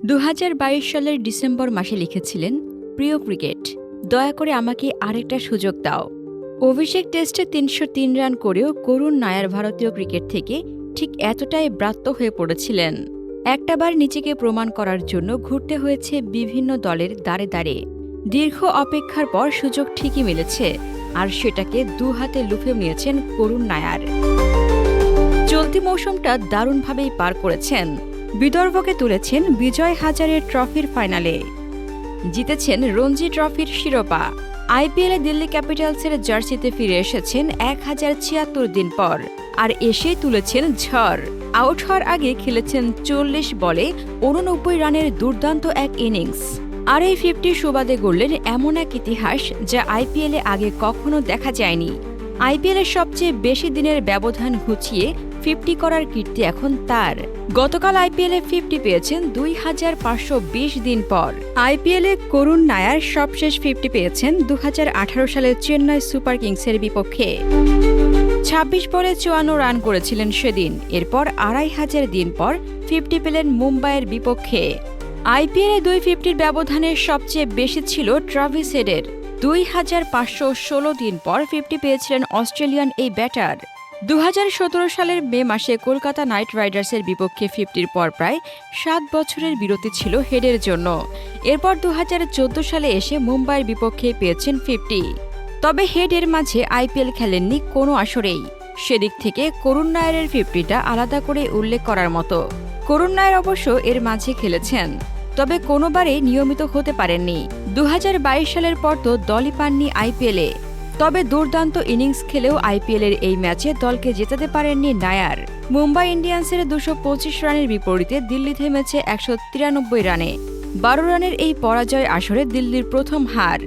২০২২ সালের ডিসেম্বর মাসে লিখেছিলেন, প্রিয় ক্রিকেট, দয়া করে আমাকে আরেকটা সুযোগ দাও। অভিষেক টেস্টে ৩০৩ রান করেও করুণ নায়ার ভারতীয় ক্রিকেট থেকে ঠিক এতটাই ব্রাত্য হয়ে পড়েছিলেন। একটাবার নিজেকে প্রমাণ করার জন্য ঘুরতে হয়েছে বিভিন্ন দলের দ্বারে দ্বারে। দীর্ঘ অপেক্ষার পর সুযোগ ঠিকই মিলেছে, আর সেটাকে দুহাতে লুফে নিয়েছেন করুণ নায়ার। চলতি মৌসুমটা দারুণভাবেই পার করেছেন। বিদর্ভকে তুলেছেন বিজয় হাজারে ট্রফির ফাইনালে, জিতেছেন রঞ্জি ট্রফির শিরোপা। আইপিএলে দিল্লি ক্যাপিটালসের জার্সিতে ফিরে এসেছেন ১০৭৬ দিন পর, আর এসেই তুলেছেন ঝড়। আউট হওয়ার আগে খেলেছেন ৪০ বলে ৮৯ রানের দুর্দান্ত এক ইনিংস। আর এই 50 সুবাদে গড়লেন এমন এক ইতিহাস যা আইপিএলে আগে কখনো দেখা যায়নি। আইপিএলের সবচেয়ে বেশি দিনের ব্যবধান ঘুচিয়ে 50 করার কীর্তি এখন তার। গতকাল আইপিএলে 50 পেয়েছেন ২৫২০ দিন পর। আইপিএলে করুণ নায়ার সবশেষ 50 পেয়েছেন ২০১৮ সালে চেন্নাই সুপার কিংসের বিপক্ষে। ২৬ বলে ৫৪ রান করেছিলেন সেদিন। এরপর ২৫০০ দিন পর 50 পেলেন মুম্বাইয়ের বিপক্ষে। আইপিএলে ২50-র ব্যবধানের সবচেয়ে বেশি ছিল ট্রাভিস হেডের। ২৫১৬ দিন পর 50 পেয়েছিলেন অস্ট্রেলিয়ান এই ব্যাটার। ২০১৭ সালের মে মাসে কলকাতা নাইট রাইডার্সের বিপক্ষে 50-র পর প্রায় ৭ বছরের বিরতি ছিল হেডের জন্য। এরপর ২০১৪ সালে এসে মুম্বাইয়ের বিপক্ষে পেয়েছেন 50। তবে হেডের মাঝে আইপিএল খেলেননি কোনো আসরেই। সেদিক থেকে করুণ নায়ারের 50টা আলাদা করে উল্লেখ করার মতো। করুণ নায়ার অবশ্য এর মাঝে খেলেছেন, তবে কোনোবারেই নিয়মিত হতে পারেননি। ২০২২ সালের পর তো দলই পাননি আইপিএলে। তবে দুর্দান্ত ইনিংস খেলেও আইপিএলের এই ম্যাচে দলকে জেতাতে পারেননি নায়ার। মুম্বাই ইন্ডিয়ান্সের ২২৫ রানের বিপরীতে দিল্লি থেমেছে ১৯৩ রানে। ১২ রানের এই পরাজয় আসরে দিল্লির প্রথম হার।